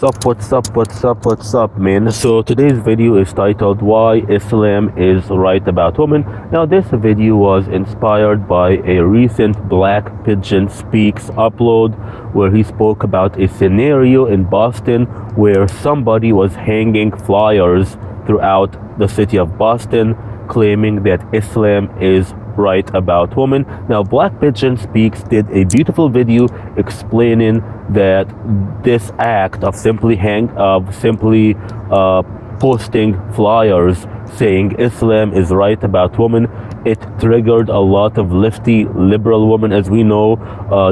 What's up, man? So today's video is titled Why Islam is Right About Women. Now, this video was inspired by a recent Black Pigeon Speaks upload where he spoke about a scenario in Boston where somebody was hanging flyers throughout the city of Boston claiming that Islam is right about women. Now, Black Pigeon Speaks did a beautiful video explaining that this act of simply posting flyers saying Islam is right about women, it triggered a lot of lefty liberal women. As we know,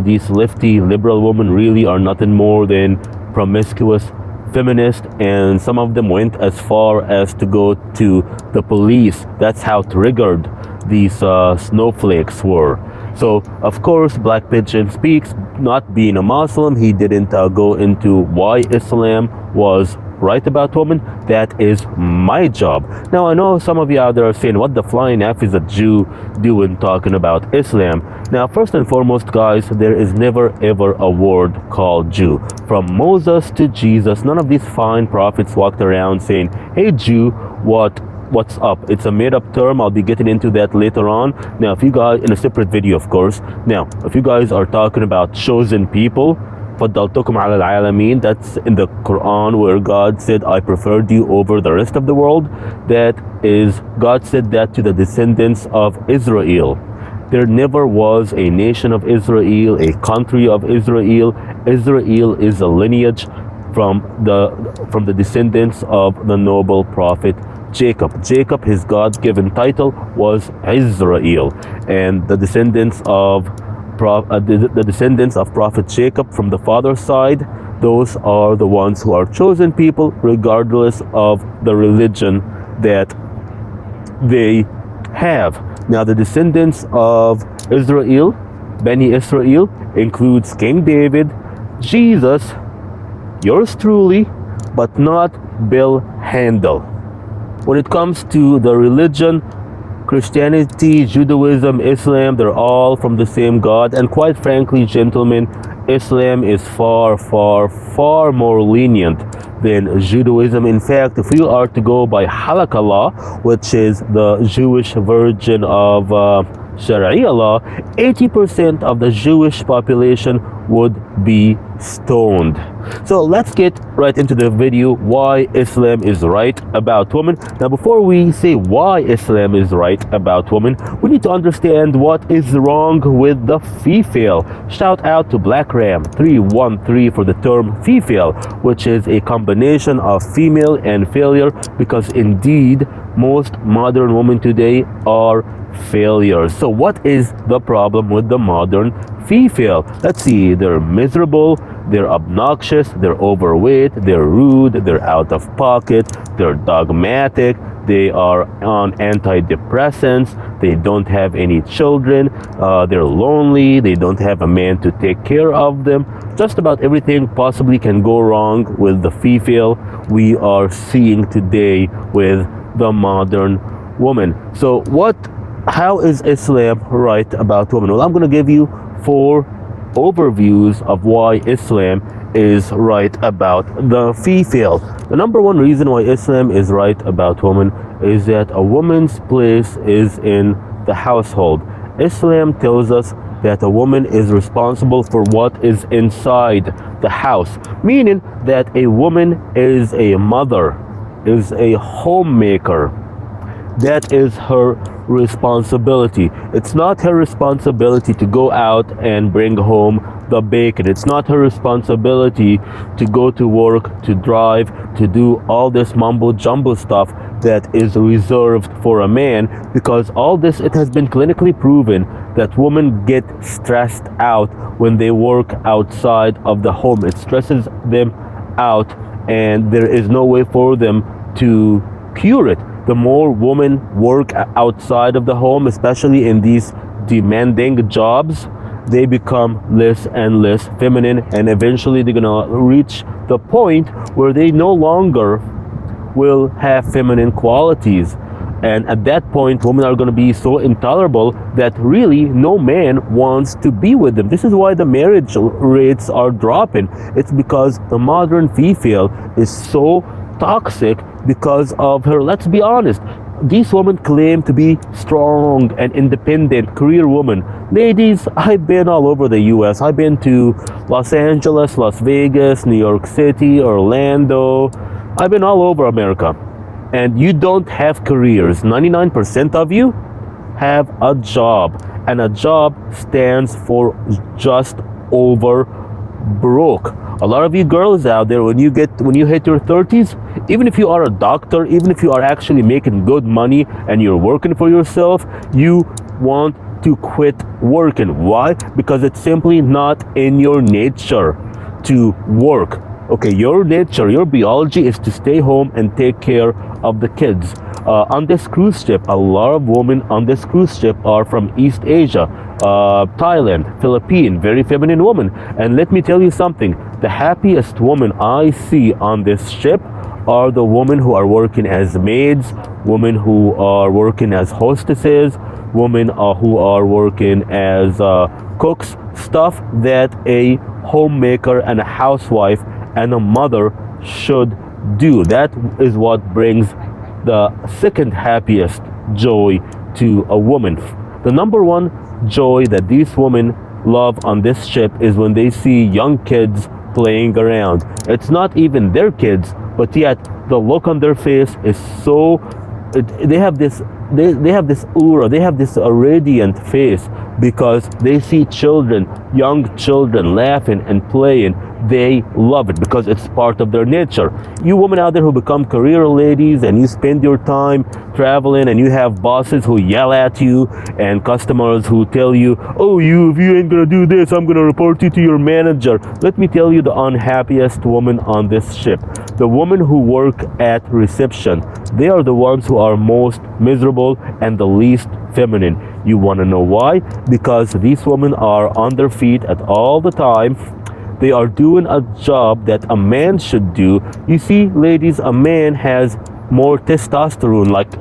these lefty liberal women really are nothing more than promiscuous feminists, and some of them went as far as to go to the police. That's how triggered these snowflakes were. So of course, Black Pigeon Speaks, not being a Muslim, he didn't go into why Islam was right about women. That is my job. Now, I know some of you out there are saying, what the flying F is a Jew doing talking about Islam? Now, first and foremost, guys, there is never ever a word called Jew. From Moses to Jesus, none of these fine prophets walked around saying, hey Jew, what's up? It's a made-up term. I'll be getting into that later on. Now, if you guys, in a separate video, of course. Now, if you guys are talking about chosen people, فضلتكم على العالمين, that's in the Quran where God said, I preferred you over the rest of the world. That is, God said that to the descendants of Israel. There never was a nation of Israel, a country of Israel. Israel is a lineage from the descendants of the noble prophet Jacob. Jacob, his God-given title was Israel, and the descendants of Prophet Jacob from the father's side, those are the ones who are chosen people, regardless of the religion that they have. Now, the descendants of Israel, Beni Israel, includes King David, Jesus, yours truly, but not Bill Handel. When it comes to the religion, Christianity, Judaism, Islam, they're all from the same God. And quite frankly, gentlemen, Islam is far, far, far more lenient than Judaism. In fact, if we are to go by halakha law, which is the Jewish version of Sharia law, 80% of the Jewish population would be stoned. So let's get right into the video, why Islam is right about women. Now, before we say why Islam is right about women, we need to understand what is wrong with the female. Shout out to Black Ram 313 for the term female, which is a combination of female and failure, because indeed most modern women today are failures. So what is the problem with the modern female? Let's see. They're miserable, they're obnoxious, they're overweight, they're rude, they're out of pocket, they're dogmatic, they are on antidepressants, they don't have any children, they're lonely, they don't have a man to take care of them. Just about everything possibly can go wrong with the female we are seeing today with the modern woman. So how is Islam right about women? Well, I'm going to give you 4 overviews of why Islam is right about the female. The number one reason why Islam is right about women is that a woman's place is in the household. Islam tells us that a woman is responsible for what is inside the house, meaning that a woman is a mother, is a homemaker. That is her responsibility. It's not her responsibility to go out and bring home the bacon. It's not her responsibility to go to work, to drive, to do all this mumbo jumbo stuff that is reserved for a man, because all this, it has been clinically proven that women get stressed out when they work outside of the home. It stresses them out, and there is no way for them to cure it. The more women work outside of the home, especially in these demanding jobs, they become less and less feminine, and eventually they're gonna reach the point where they no longer will have feminine qualities. And at that point, women are going to be so intolerable that really no man wants to be with them. This is why the marriage rates are dropping. It's because the modern female is so toxic because of her. Let's be honest. These women claim to be strong and independent career women. Ladies, I've been all over the US. I've been to Los Angeles, Las Vegas, New York City, Orlando. I've been all over America. And you don't have careers. 99% of you have a job. And a job stands for just over broke. A lot of you girls out there, when you hit your 30s, even if you are a doctor, even if you are actually making good money and you're working for yourself, you want to quit working. Why? Because it's simply not in your nature to work. Okay, your nature, your biology is to stay home and take care of the kids. On this cruise ship, a lot of women on this cruise ship are from East Asia, Thailand, Philippines, very feminine woman. And let me tell you something, the happiest women I see on this ship are the women who are working as maids, women who are working as hostesses, women who are working as cooks, stuff that a homemaker and a housewife and a mother should do. That is what brings the second happiest joy to a woman. The number one joy that these women love on this ship is when they see young kids playing around. It's not even their kids, but yet the look on their face is so, they have this aura, they have this radiant face because they see children, young children laughing and playing. They love it because it's part of their nature. You women out there who become career ladies and you spend your time traveling and you have bosses who yell at you and customers who tell you, oh, if you ain't gonna do this, I'm gonna report you to your manager. Let me tell you the unhappiest woman on this ship. The women who work at reception, they are the ones who are most miserable and the least feminine. You wanna know why? Because these women are on their feet at all the time. They are doing a job that a man should do. You see, ladies, a man has more testosterone, like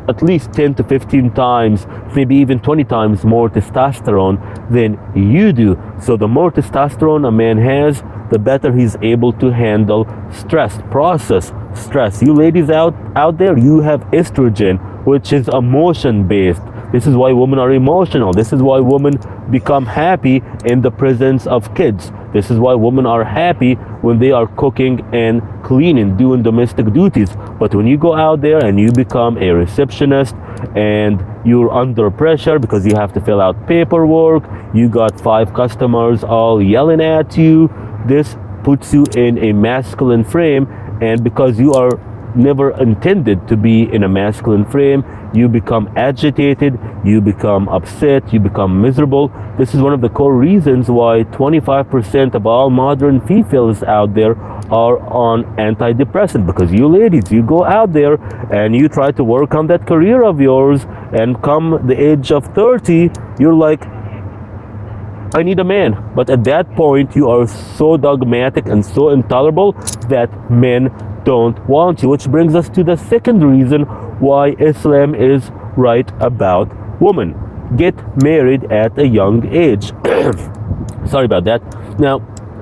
at least 10 to 15 times, maybe even 20 times more testosterone than you do. So the more testosterone a man has, the better he's able to handle stress, process stress. You ladies out there, you have estrogen, which is emotion-based. This is why women are emotional. This is why women become happy in the presence of kids. This is why women are happy when they are cooking and cleaning, doing domestic duties. But when you go out there and you become a receptionist and you're under pressure because you have to fill out paperwork, you got 5 customers all yelling at you, this puts you in a masculine frame. And because you are never intended to be in a masculine frame, you become agitated, you become upset, you become miserable. This is one of the core reasons why 25% of all modern females out there are on antidepressant, because you ladies, you go out there and you try to work on that career of yours, and come the age of 30, you're like, I need a man. But at that point, you are so dogmatic and so intolerable that men don't want you. Which brings us to the second reason why Islam is right about women. Get married at a young age. Sorry about that. Now,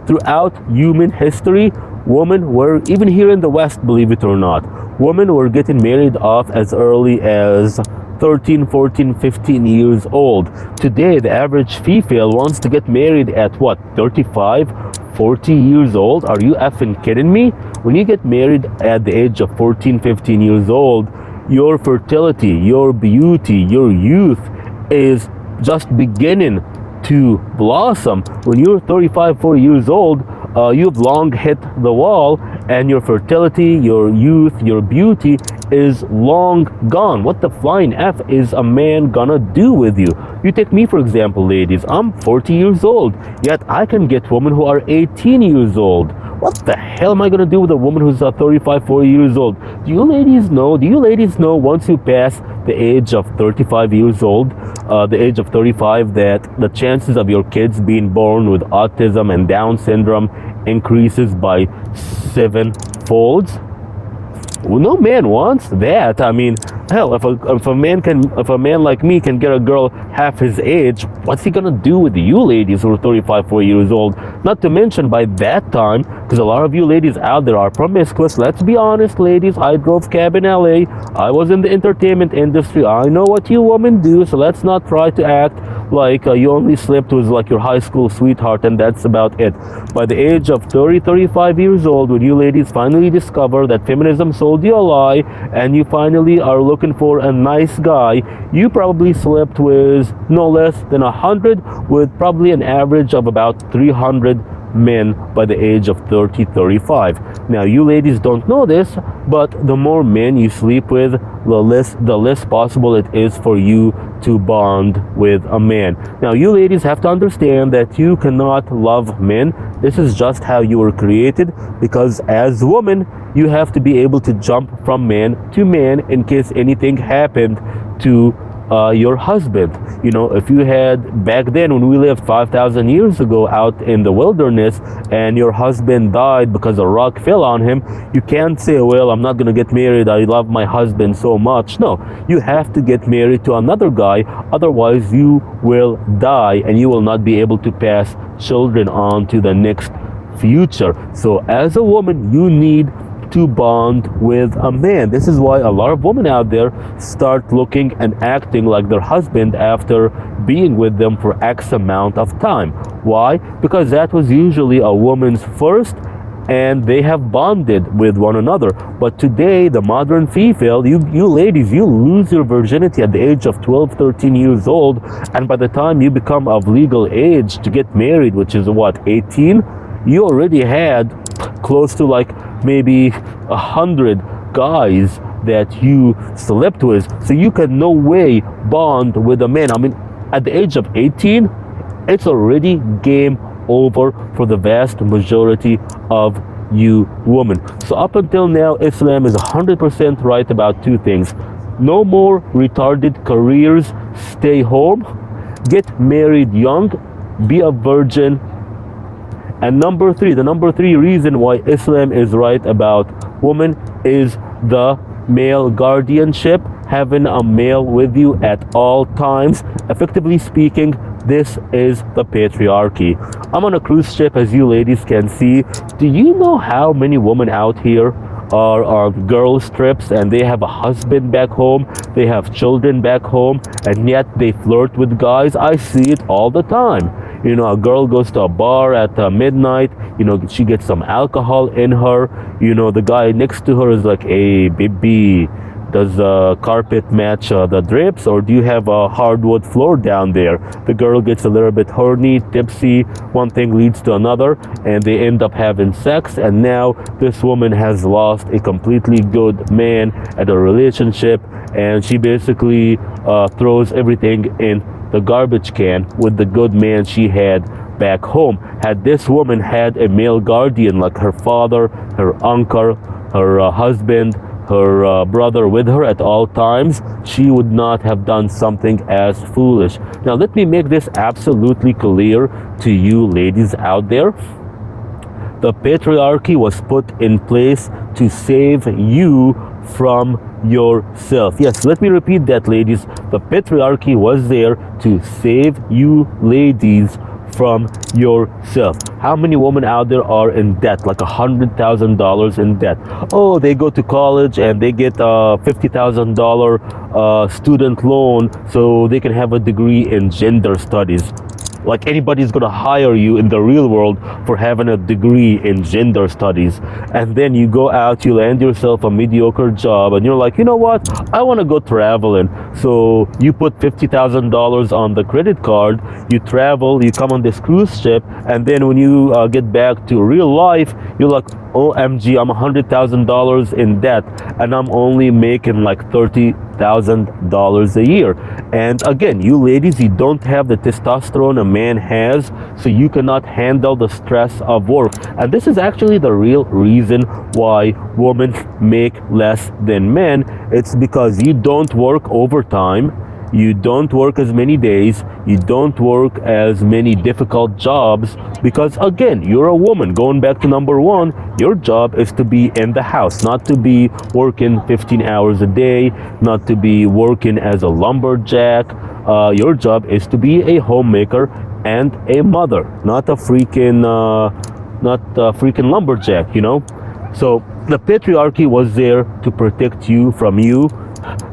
throughout human history, women were, even here in the West, believe it or not, women were getting married off as early as 13, 14, 15 years old. Today, the average female wants to get married at what, 35, 40 years old? Are you effing kidding me? When you get married at the age of 14, 15 years old, your fertility, your beauty, your youth is just beginning to blossom. When you're 35, 40 years old, you've long hit the wall, and your fertility, your youth, your beauty is long gone. What the flying F is a man gonna do with you? You take me, for example, ladies. I'm 40 years old, yet I can get women who are 18 years old. What the hell am I gonna do with a woman who's 35, 40 years old? Do you ladies know once you pass the age of 35 years old, the age of 35, that the chances of your kids being born with autism and Down syndrome increases by 7-fold? Well, no man wants that. I mean, Hell, if a man like me can get a girl half his age, what's he gonna do with you ladies who are 35, 40 years old? Not to mention by that time, because a lot of you ladies out there are promiscuous. Let's be honest, ladies. I drove cab in LA. I was in the entertainment industry. I know what you women do. So let's not try to act like you only slept with like your high school sweetheart and that's about it. By the age of 30, 35 years old, when you ladies finally discover that feminism sold you a lie and you finally are looking for a nice guy, you probably slept with no less than 100, with probably an average of about 300 men by the age of 30, 35. Now you ladies don't know this, but the more men you sleep with, the less possible it is for you to bond with a man. Now you ladies have to understand that you cannot love men. This is just how you were created, because as women you have to be able to jump from man to man in case anything happened to your husband. You know, if you had back then when we lived 5,000 years ago out in the wilderness and your husband died because a rock fell on him, you can't say, well, I'm not gonna get married, I love my husband so much. No, you have to get married to another guy, otherwise you will die and you will not be able to pass children on to the next future. So as a woman, you need to bond with a man. This is why a lot of women out there start looking and acting like their husband after being with them for X amount of time. Why? Because that was usually a woman's first and they have bonded with one another. But today, the modern female, you ladies, you lose your virginity at the age of 12, 13 years old, and by the time you become of legal age to get married, which is what, 18, you already had close to like maybe 100 guys that you slept with. So you can no way bond with a man. I mean, at the age of 18, it's already game over for the vast majority of you women. So up until now, Islam is 100% right about two things. No more retarded careers, stay home, get married young, be a virgin. And the number three reason why Islam is right about women is the male guardianship, having a male with you at all times. Effectively speaking, this is the patriarchy. I'm on a cruise ship, as you ladies can see. Do you know how many women out here are on girls trips and they have a husband back home, they have children back home, and yet they flirt with guys? I see it all the time. You know, a girl goes to a bar at midnight, you know, she gets some alcohol in her, you know, the guy next to her is like, hey baby, does the carpet match the drapes, or do you have a hardwood floor down there? The girl gets a little bit horny, tipsy, one thing leads to another, and they end up having sex, and now this woman has lost a completely good man at a relationship, and she basically throws everything in the garbage can with the good man she had back home. Had this woman had a male guardian like her father, her uncle, her husband, her brother with her at all times, she would not have done something as foolish. Now let me make this absolutely clear to you ladies out there. The patriarchy was put in place to save you from yourself. Yes, let me repeat that, ladies. The patriarchy was there to save you ladies from yourself. How many women out there are in debt, like $100,000 in debt? Oh, they go to college and they get a $50,000 student loan so they can have a degree in gender studies. Like anybody's gonna hire you in the real world for having a degree in gender studies, and then you go out, you land yourself a mediocre job, and you're like, you know what, I want to go traveling. So you put $50,000 on the credit card, you travel, you come on this cruise ship, and then when you get back to real life, you're like, OMG, I'm $100,000 in debt and I'm only making like $30,000 a year. And again, you ladies, you don't have the testosterone a man has, so you cannot handle the stress of work. And this is actually the real reason why women make less than men. It's because you don't work overtime, You don't work as many days, you don't work as many difficult jobs, because again, you're a woman. Going back to number one, your job is to be in the house, not to be working 15 hours a day, not to be working as a lumberjack. Your job is to be a homemaker and a mother, not a freaking lumberjack, you know. So the patriarchy was there to protect you from you.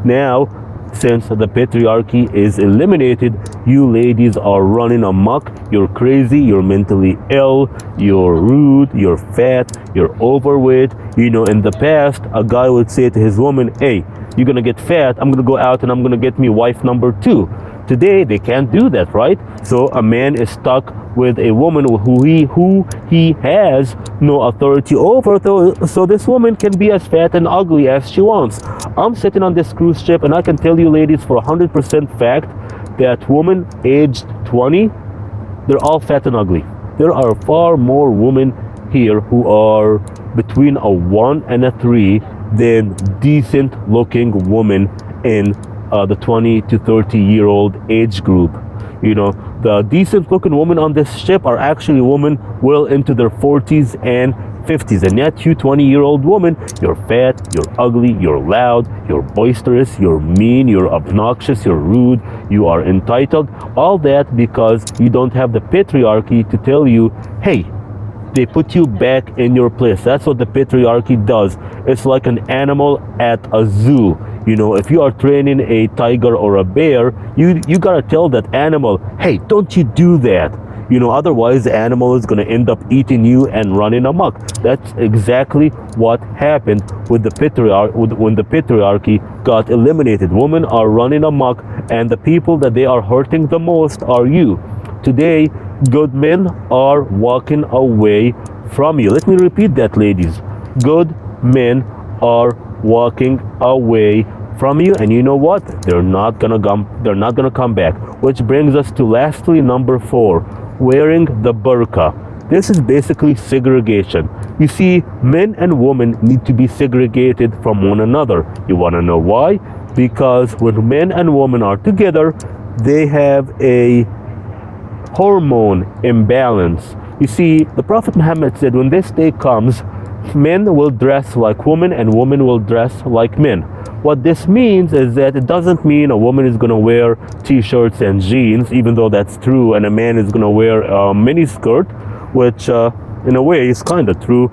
Now, since the patriarchy is eliminated, you ladies are running amok. You're crazy, you're mentally ill, you're rude, you're fat, you're overweight. You know, in the past, a guy would say to his woman, hey, you're gonna get fat, I'm gonna go out and I'm gonna get me wife number two. Today, they can't do that, right? So a man is stuck with a woman who he has no authority over. So this woman can be as fat and ugly as she wants. I'm sitting on this cruise ship, and I can tell you, ladies, for 100% fact that women aged 20, they're all fat and ugly. There are far more women here who are between a 1 and a 3 than decent looking women in the 20 to 30-year-old age group. You know, the decent looking women on this ship are actually women well into their 40s and 50s. And yet you 20-year-old woman, you're fat, you're ugly, you're loud, you're boisterous, you're mean, you're obnoxious, you're rude, you are entitled. All that because you don't have the patriarchy to tell you, hey, they put you back in your place. That's what the patriarchy does. It's like an animal at a zoo. You know, if you are training a tiger or a bear, you gotta tell that animal, hey, don't you do that. You know, otherwise the animal is gonna end up eating you and running amok. That's exactly what happened with the when the patriarchy got eliminated. Women are running amok, and the people that they are hurting the most are you. Today, good men are walking away from you. Let me repeat that, ladies. Good men are walking away from you, and you know what? They're not gonna come back. Which brings us to lastly number 4, wearing the burqa. This is basically segregation. You see, men and women need to be segregated from one another. You want to know why? Because when men and women are together, they have a hormone imbalance. You see, the Prophet Muhammad said, when this day comes, men will dress like women and women will dress like men. What this means is that it doesn't mean a woman is going to wear t-shirts and jeans, even though that's true, and a man is going to wear a mini skirt, which in a way is kind of true.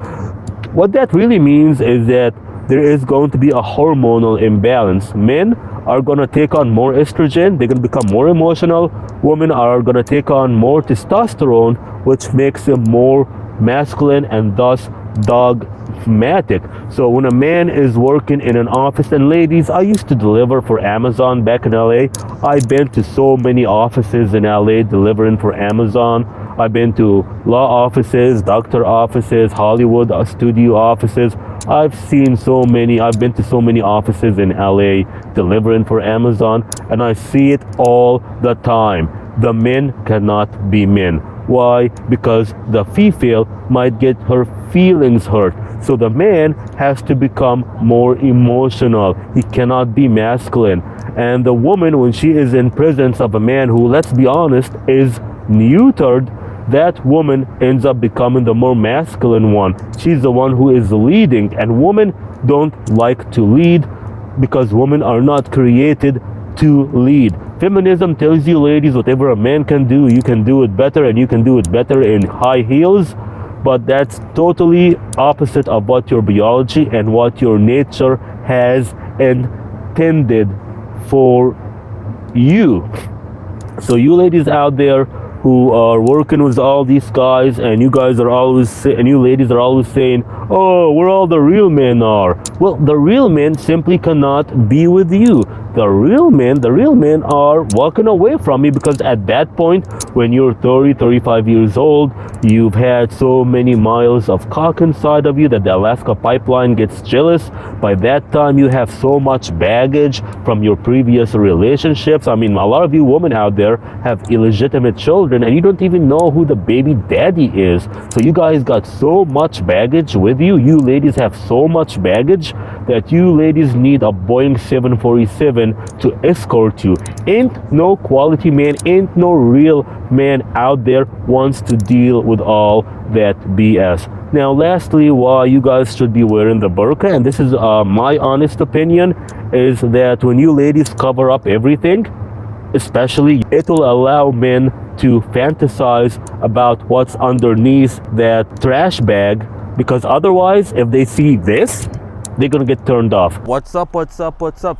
What that really means is that there is going to be a hormonal imbalance. Men are going to take on more estrogen, they're going to become more emotional. Women are going to take on more testosterone, which makes them more masculine and thus dogmatic. So when a man is working in an office, and ladies, I used to deliver for Amazon back in LA. I've been to so many offices in LA delivering for Amazon. I've been to law offices, doctor offices, Hollywood studio offices. I've been to so many offices in LA delivering for Amazon, and I see it all the time. The men cannot be men. Why? Because the female might get her feelings hurt. So the man has to become more emotional. He cannot be masculine. And the woman, when she is in presence of a man who, let's be honest, is neutered, that woman ends up becoming the more masculine one. She's the one who is leading. And women don't like to lead because women are not created to lead. Feminism tells you, ladies, whatever a man can do, you can do it better, and you can do it better in high heels. But that's totally opposite of what your biology and what your nature has intended for you. So you ladies out there who are working with all these guys, and you ladies are always saying, oh, where all the real men are. Well, the real men simply cannot be with you. The real men are walking away from you, because at that point, when you're 30, 35 years old, you've had so many miles of cock inside of you that the Alaska pipeline gets jealous. By that time, you have so much baggage from your previous relationships. I mean, a lot of you women out there have illegitimate children, and you don't even know who the baby daddy is. So you guys got so much baggage with you. You ladies have so much baggage that you ladies need a Boeing 747 to escort you. Ain't no quality man, ain't no real man out there wants to deal with all that BS. Now, lastly, why you guys should be wearing the burqa, and this is my honest opinion, is that when you ladies cover up everything, especially, it will allow men to fantasize about what's underneath that trash bag, because otherwise, if they see this, they're gonna get turned off. What's up,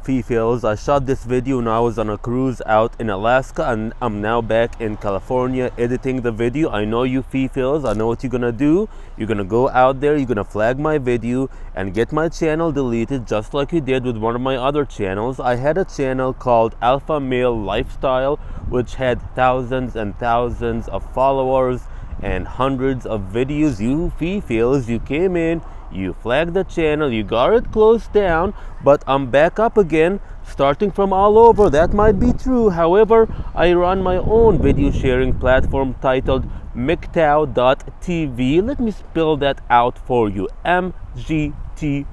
females? I shot this video when I was on a cruise out in Alaska, and I'm now back in California editing the video. I know you females, I know what you're gonna do. You're gonna go out there, you're gonna flag my video and get my channel deleted, just like you did with one of my other channels. I had a channel called Alpha Male Lifestyle, which had thousands and thousands of followers and hundreds of videos. You females, you came in, you flagged the channel, you got it closed down, but I'm back up again, starting from all over. That might be true. However, I run my own video sharing platform titled MGTOW.tv. Let me spell that out for you. MGTOW.tv.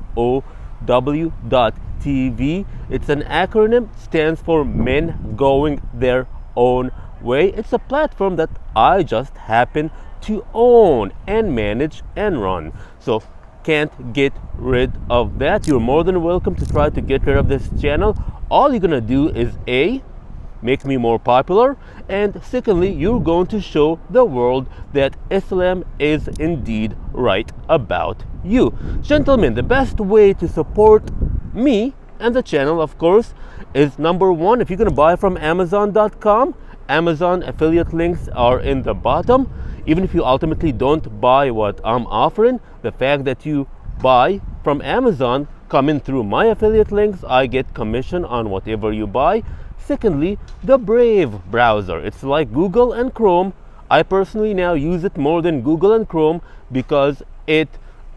It's an acronym, stands for Men Going Their Own Way. It's a platform that I just happen to own and manage and run. So can't get rid of that. You're more than welcome to try to get rid of this channel. All you're gonna do is A, make me more popular, and secondly, you're going to show the world that Islam is indeed right about you. Gentlemen, the best way to support me and the channel, of course, is number one, if you're gonna buy from Amazon.com, Amazon affiliate links are in the bottom. Even if you ultimately don't buy what I'm offering, the fact that you buy from Amazon coming through my affiliate links, I get commission on whatever you buy. Secondly, the Brave browser. It's like Google and Chrome. I personally now use it more than Google and Chrome because it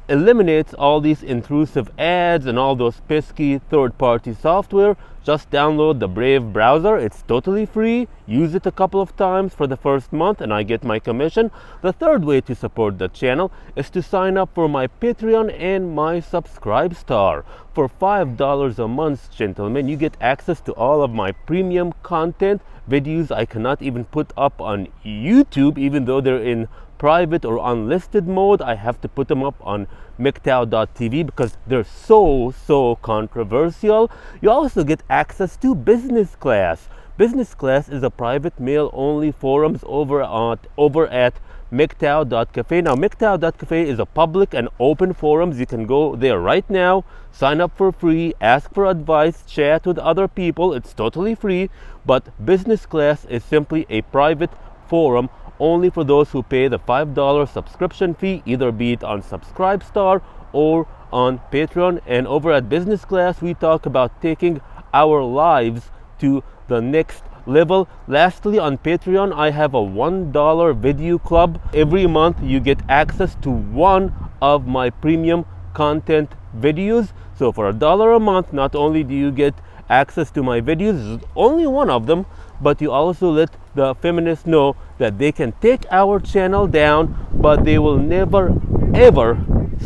eliminates all these intrusive ads and all those pesky third-party software. Just download the Brave browser. It's totally free. Use it a couple of times for the first month and I get my commission. The third way to support the channel is to sign up for my Patreon and my Subscribe Star. For $5 a month, gentlemen, you get access to all of my premium content, videos I cannot even put up on YouTube, even though they're in private or unlisted mode. I have to put them up on MGTOW.tv because they're so controversial. You also get access to Business Class. Business Class is a private male-only forums over at MGTOW.cafe. Now, MGTOW.cafe is a public and open forums. You can go there right now, sign up for free, ask for advice, chat with other people. It's totally free. But Business Class is simply a private forum only for those who pay the $5 subscription fee, either be it on Subscribe Star or on Patreon. And over at Business Class, we talk about taking our lives to the next level. Lastly, on Patreon, I have a $1 video club. Every month, you get access to one of my premium content videos. So for $1 a month, not only do you get access to my videos, only one of them, but you also let the feminists know that they can take our channel down, but they will never ever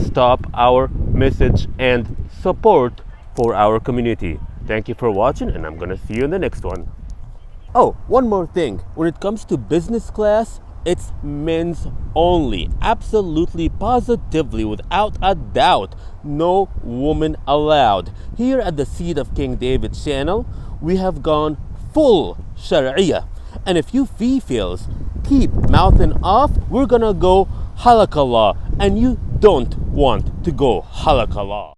stop our message and support for our community. Thank you for watching, and I'm gonna see you in the next one. Oh, one more thing. When it comes to Business Class, it's men's only. Absolutely, positively, without a doubt, no woman allowed. Here at the Seed of King David channel, we have gone full Sharia. And if you females keep mouthing off, we're gonna go halakallah. And you don't want to go halakallah.